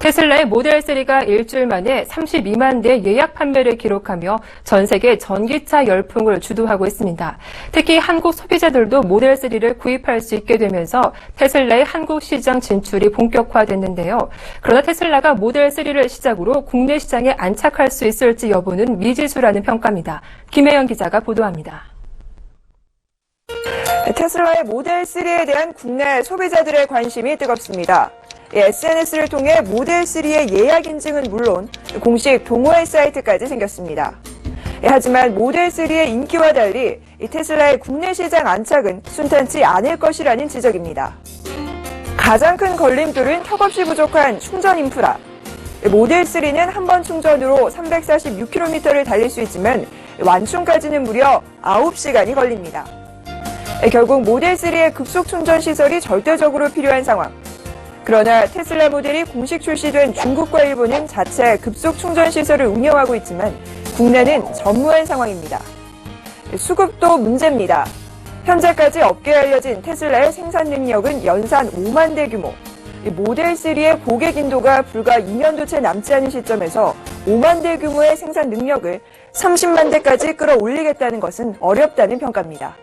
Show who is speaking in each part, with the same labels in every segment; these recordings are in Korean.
Speaker 1: 테슬라의 모델 3가 일주일 만에 32만 대 예약 판매를 기록하며 전 세계 전기차 열풍을 주도하고 있습니다. 특히 한국 소비자들도 모델 3를 구입할 수 있게 되면서 테슬라의 한국 시장 진출이 본격화됐는데요. 그러나 테슬라가 모델 3를 시작으로 국내 시장에 안착할 수 있을지 여부는 미지수라는 평가입니다. 김혜영 기자가 보도합니다.
Speaker 2: 테슬라의 모델 3에 대한 국내 소비자들의 관심이 뜨겁습니다. SNS를 통해 모델 3의 예약 인증은 물론 공식 동호회 사이트까지 생겼습니다. 하지만 모델 3의 인기와 달리 테슬라의 국내 시장 안착은 순탄치 않을 것이라는 지적입니다. 가장 큰 걸림돌은 턱없이 부족한 충전 인프라. 모델 3는 한 번 충전으로 346km를 달릴 수 있지만 완충까지는 무려 9시간이 걸립니다. 결국 모델 3의 급속 충전 시설이 절대적으로 필요한 상황. 그러나 테슬라 모델이 공식 출시된 중국과 일본은 자체 급속 충전 시설을 운영하고 있지만 국내는 전무한 상황입니다. 수급도 문제입니다. 현재까지 업계에 알려진 테슬라의 생산 능력은 연산 5만 대 규모. 모델 3의 고객 인도가 불과 2년도 채 남지 않은 시점에서 5만 대 규모의 생산 능력을 30만 대까지 끌어올리겠다는 것은 어렵다는 평가입니다.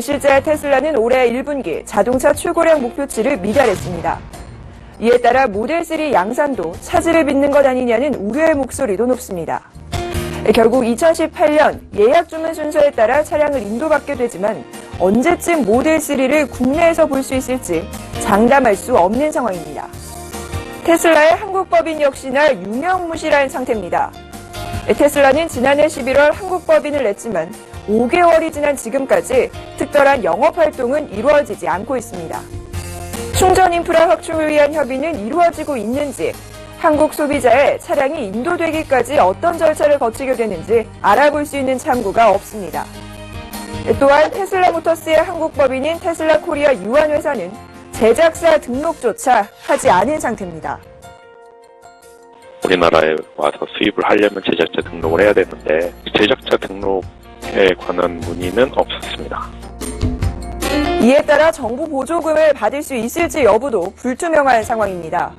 Speaker 2: 실제 테슬라는 올해 1분기 자동차 출고량 목표치를 미달했습니다. 이에 따라 모델 3 양산도 차질을 빚는 것 아니냐는 우려의 목소리도 높습니다. 결국 2018년 예약 주문 순서에 따라 차량을 인도받게 되지만 언제쯤 모델 3를 국내에서 볼 수 있을지 장담할 수 없는 상황입니다. 테슬라의 한국 법인 역시나 유명무실한 상태입니다. 테슬라는 지난해 11월 한국 법인을 냈지만 5개월이 지난 지금까지 특별한 영업활동은 이루어지지 않고 있습니다. 충전 인프라 확충을 위한 협의는 이루어지고 있는지, 한국 소비자의 차량이 인도되기까지 어떤 절차를 거치게 되는지 알아볼 수 있는 참고가 없습니다. 또한 테슬라 모터스의 한국 법인인 테슬라 코리아 유한회사는 제작사 등록조차 하지 않은 상태입니다.
Speaker 3: 우리나라에 와서 수입을 하려면 제작자 등록을 해야 되는데 제작자 등록에 관한 문의는 없었습니다.
Speaker 2: 이에 따라 정부 보조금을 받을 수 있을지 여부도 불투명한 상황입니다.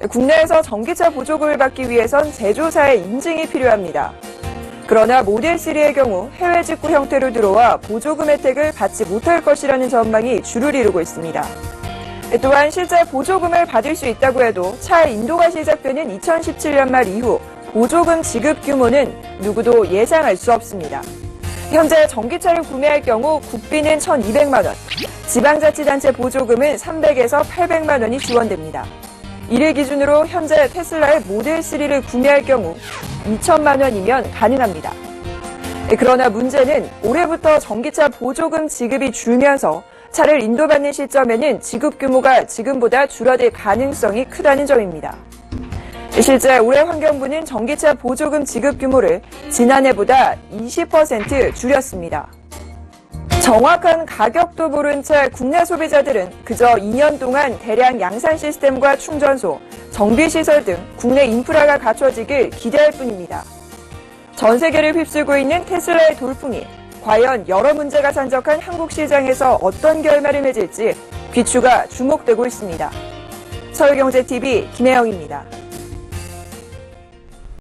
Speaker 2: 국내에서 전기차 보조금을 받기 위해선 제조사의 인증이 필요합니다. 그러나 모델 3의 경우 해외 직구 형태로 들어와 보조금 혜택을 받지 못할 것이라는 전망이 주를 이루고 있습니다. 또한 실제 보조금을 받을 수 있다고 해도 차 인도가 시작되는 2017년 말 이후 보조금 지급 규모는 누구도 예상할 수 없습니다. 현재 전기차를 구매할 경우 국비는 1,200만 원, 지방자치단체 보조금은 300에서 800만 원이 지원됩니다. 이를 기준으로 현재 테슬라의 모델 3를 구매할 경우 2천만 원이면 가능합니다. 그러나 문제는 올해부터 전기차 보조금 지급이 줄면서 차를 인도받는 시점에는 지급 규모가 지금보다 줄어들 가능성이 크다는 점입니다. 실제 올해 환경부는 전기차 보조금 지급 규모를 지난해보다 20% 줄였습니다. 정확한 가격도 모른 채 국내 소비자들은 그저 2년 동안 대량 양산 시스템과 충전소, 정비시설 등 국내 인프라가 갖춰지길 기대할 뿐입니다. 전 세계를 휩쓸고 있는 테슬라의 돌풍이 과연 여러 문제가 산적한 한국 시장에서 어떤 결말을 맺을지 귀추가 주목되고 있습니다. 서울경제TV 김혜영입니다.